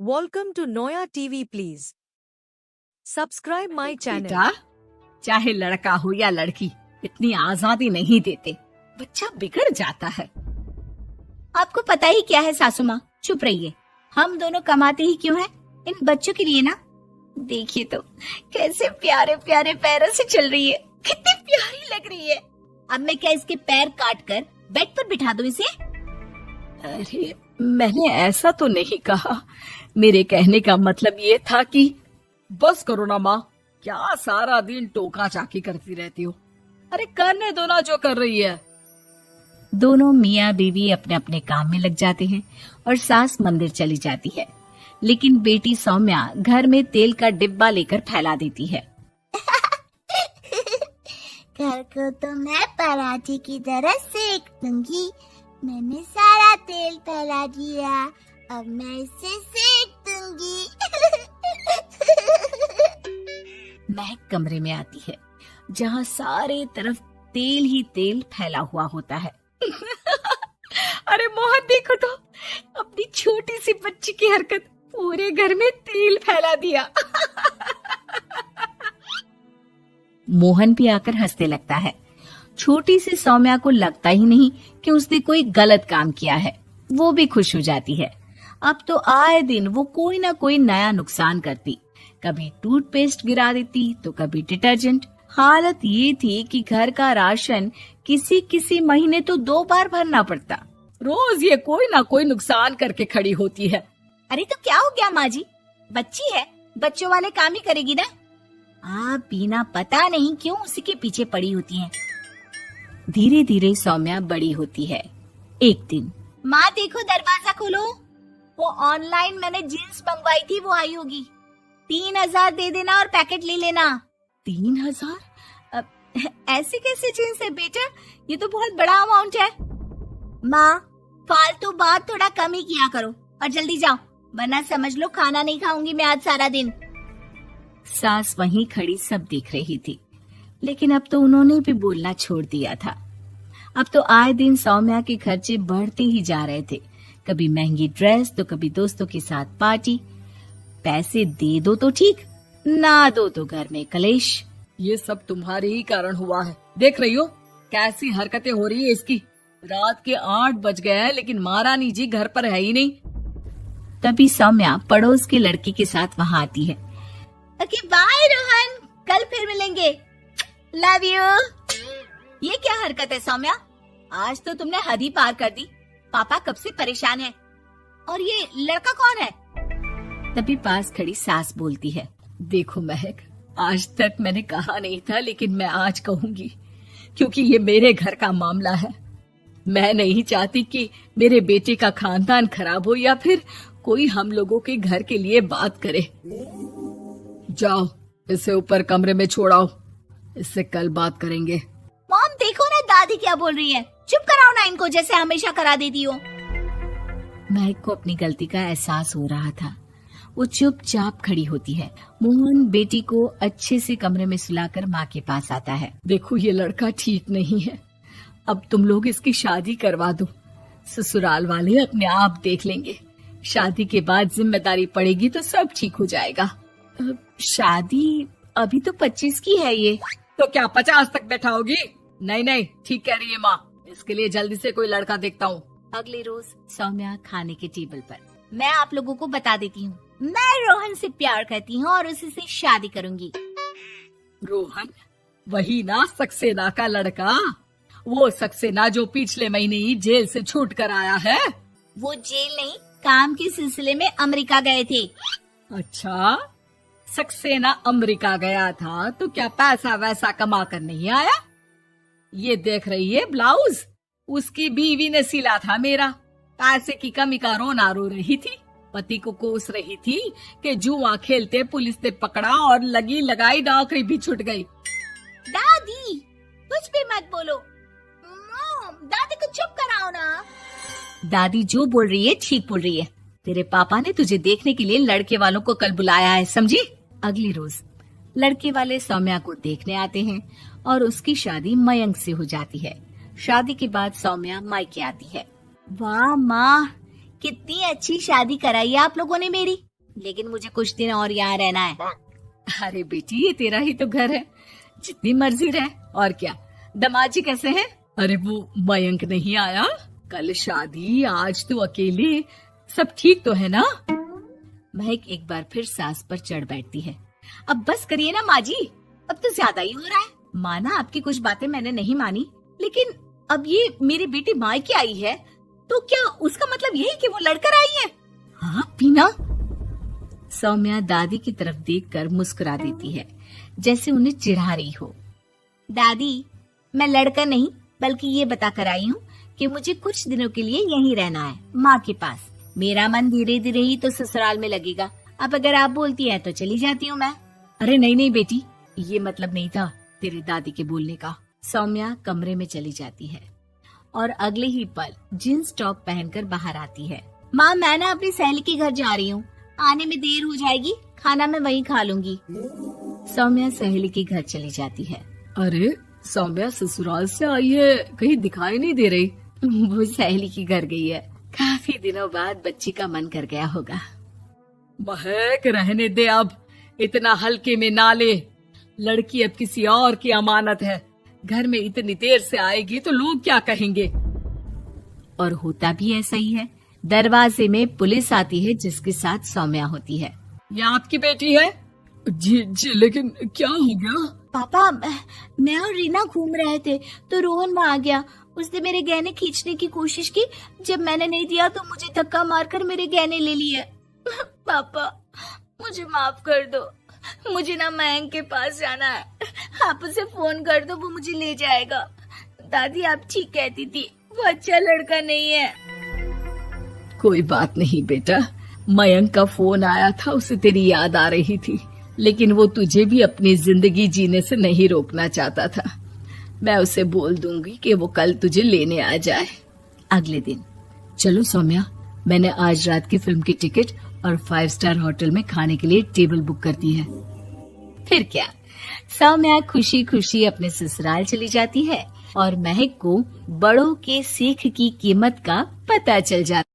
Welcome to Noya TV please. Subscribe my channel. बेटा, चाहे लड़का हो या लड़की, इतनी आजादी नहीं देते, बच्चा बिगड़ जाता है। आपको पता ही क्या है सासू माँ, चुप रहिए। हम दोनों कमाते ही क्यों हैं? इन बच्चों के लिए ना। देखिए तो कैसे प्यारे प्यारे पैरों से चल रही है, कितनी प्यारी लग रही है। अब मैं क्या इसके पैर काट कर बेड पर बिठा दूं इसे? अरे मैंने ऐसा तो नहीं कहा। मेरे कहने का मतलब ये था कि बस करो ना माँ, क्या सारा दिन टोका चाकी करती रहती हो। अरे करने दो ना जो कर रही है। दोनों मियाँ बीवी अपने अपने काम में लग जाते हैं और सास मंदिर चली जाती है, लेकिन बेटी सौम्या घर में तेल का डिब्बा लेकर फैला देती है। घर को तो मैं पराठे की तरह सेक दूंगी। मैंने सारा तेल फैला दिया, अब मैं इसे सेक दूंगी। महक कमरे में आती है, जहाँ सारे तरफ तेल ही तेल फैला हुआ होता है। अरे मोहन देखो तो, अपनी छोटी सी बच्ची की हरकत, पूरे घर में तेल फैला दिया। मोहन भी आकर हंसने लगता है। छोटी सी सौम्या को लगता ही नहीं कि उसने कोई गलत काम किया है। वो भी खुश हो जाती है। अब तो आए दिन वो कोई ना कोई नया नुकसान करती, कभी टूथपेस्ट गिरा देती तो कभी डिटर्जेंट। हालत ये थी कि घर का राशन किसी किसी महीने तो 2 बार भरना पड़ता। रोज ये कोई ना कोई नुकसान करके खड़ी होती है। अरे तो क्या हो गया माँ जी, बच्ची है, बच्चों वाले काम ही करेगी ना। आप बिना पता नहीं क्यों उसी के पीछे पड़ी होती हैं। धीरे धीरे सौम्या बड़ी होती है। एक दिन, माँ देखो दरवाजा खोलो, वो ऑनलाइन मैंने जीन्स मंगवाई थी, वो आई होगी। 3000 दे देना और पैकेट ले लेना। 3000? ऐसे कैसे जीन्स है बेटा, ये तो बहुत बड़ा अमाउंट है। माँ फालतू बात थोड़ा कम ही किया करो और जल्दी जाओ, वरना समझ लो खाना नहीं खाऊंगी मैं आज सारा दिन। सास वहीं खड़ी सब देख रही थी, लेकिन अब तो उन्होंने भी बोलना छोड़ दिया था। अब तो आए दिन सौम्या के खर्चे बढ़ते ही जा रहे थे। कभी महंगी ड्रेस तो कभी दोस्तों के साथ पार्टी। पैसे दे दो तो ठीक, ना दो तो घर में कलेश। ये सब तुम्हारे ही कारण हुआ है। देख रही हो कैसी हरकतें हो रही है इसकी। रात के 8 बज गए हैं, लेकिन महारानी जी घर पर है ही नहीं। तभी सौम्या पड़ोस के लड़की के साथ वहाँ आती है। ओके बाय रोहन, कल फिर मिलेंगे, लव यू। ये क्या हरकत है सौम्या, आज तो तुमने हद ही पार कर दी। पापा कब से परेशान है। और ये लड़का कौन है? तभी पास खड़ी सास बोलती है, देखो महक, आज तक मैंने कहा नहीं था, लेकिन मैं आज कहूंगी, क्योंकि ये मेरे घर का मामला है। मैं नहीं चाहती कि मेरे बेटे का खानदान खराब हो या फिर कोई हम लोगों के घर के लिए बात करे। जाओ इसे ऊपर कमरे में छोड़ाओ, इससे कल बात करेंगे। मॉम देखो ना दादी क्या बोल रही है, चुप कराओ ना इनको, जैसे हमेशा करा देती हो। महक को अपनी गलती का एहसास हो रहा था। वो चुपचाप खड़ी होती है। मोहन बेटी को अच्छे से कमरे में सुलाकर माँ के पास आता है। देखो ये लड़का ठीक नहीं है, अब तुम लोग इसकी शादी करवा दो। ससुराल वाले अपने आप देख लेंगे। शादी के बाद जिम्मेदारी पड़ेगी तो सब ठीक हो जाएगा। शादी अभी तो 25 की है ये। तो क्या 50 तक बैठाओगी? नहीं नहीं, ठीक कह रही है माँ, इसके लिए जल्दी से कोई लड़का देखता हूँ। अगले रोज सौम्या खाने के टेबल पर, मैं आप लोगों को बता देती हूँ, मैं रोहन से प्यार करती हूँ और उसी से शादी करूंगी। रोहन? वही ना सक्सेना का लड़का, वो सक्सेना जो पिछले महीने ही जेल से छूट कर आया है। वो जेल नहीं, काम के सिलसिले में अमेरिका गए थे। अच्छा, सक्सेना अमेरिका गया था तो क्या पैसा वैसा कमा कर नहीं आया? ये देख रही है ब्लाउज, उसकी बीवी ने सिला था मेरा। पैसे की कमी का रोना रो रही थी, पति को कोस रही थी कि जुआ खेलते पुलिस ने पकड़ा और लगी लगाई नौकरी भी छूट गई। दादी कुछ भी मत बोलो, दादी को चुप कराओ ना। दादी जो बोल रही है ठीक बोल रही है। तेरे पापा ने तुझे देखने के लिए लड़के वालों को कल बुलाया है, समझी? अगली रोज लड़के वाले सौम्या को देखने आते हैं और उसकी शादी मयंक से हो जाती है। शादी के बाद सौम्या मायके आती है। वाह माँ, कितनी अच्छी शादी कराई है आप लोगों ने मेरी। लेकिन मुझे कुछ दिन और यहाँ रहना है। अरे बेटी, ये तेरा ही तो घर है, जितनी मर्जी रह। और क्या, दमाजी कैसे हैं? अरे वो मयंक नहीं आया, कल शादी, आज तू अकेले, सब ठीक तो है ना? महक एक बार फिर सास पर चढ़ बैठती है। अब बस करिए ना माँ जी, अब तो ज्यादा ही हो रहा है। माना आपकी कुछ बातें मैंने नहीं मानी, लेकिन अब ये मेरी बेटी मायके आई है, तो क्या उसका मतलब यही कि वो लड़कर आई है? हाँ पीना। सौम्या दादी की तरफ देखकर मुस्कुरा देती है, जैसे उन्हें चिढ़ा रही हो। दादी, मैं लड़का नहीं बल्कि ये बता कर आई हूँ कि मुझे कुछ दिनों के लिए यहीं रहना है, माँ के पास। मेरा मन धीरे धीरे ही तो ससुराल में लगेगा। अब अगर आप बोलती है तो चली जाती हूँ मैं। अरे नहीं नहीं बेटी, ये मतलब नहीं था तेरे दादी के बोलने का। सौम्या कमरे में चली जाती है और अगले ही पल जींस टॉप पहनकर बाहर आती है। माँ, मैं ना अपनी सहेली के घर जा रही हूँ, आने में देर हो जाएगी, खाना मैं वहीं खा लूंगी। सौम्या सहेली के घर चली जाती है। अरे सौम्या ससुराल से आई है, कहीं दिखाई नहीं दे रही। वो सहेली के घर गई है, काफी दिनों बाद बच्ची का मन कर गया होगा। महक रहने दे, अब इतना हल्के में ना ले। लड़की अब किसी और की अमानत है, घर में इतनी देर से आएगी तो लोग क्या कहेंगे। और होता भी ऐसा ही है। दरवाजे में पुलिस आती है, जिसके साथ सौम्या होती है। ये आपकी बेटी है? जी जी, लेकिन क्या हो गया? पापा, मैं और रीना घूम रहे थे तो रोहन वहाँ आ गया। उसने मेरे गहने खींचने की कोशिश की, जब मैंने नहीं दिया तो मुझे धक्का मारकर मेरे गहने ले लिए। पापा, मुझे माफ कर दो, मुझे ना मयंक के पास जाना है, आप उसे फोन कर दो, वो मुझे ले जाएगा। दादी आप ठीक कहती थी, वो अच्छा लड़का नहीं है। कोई बात नहीं बेटा, मयंक का फोन आया था, उसे तेरी याद आ रही थी, लेकिन वो तुझे भी अपनी जिंदगी जीने से नहीं रोकना चाहता था। मैं उसे बोल दूंगी कि वो कल तुझे लेने आ जाए। अगले दिन, चलो सौम्या, मैंने आज रात की फिल्म की टिकट और 5 स्टार होटल में खाने के लिए टेबल बुक कर दी है। फिर क्या, सौम्या खुशी खुशी अपने ससुराल चली जाती है और महक को बड़ों के सीख की कीमत का पता चल जाता है।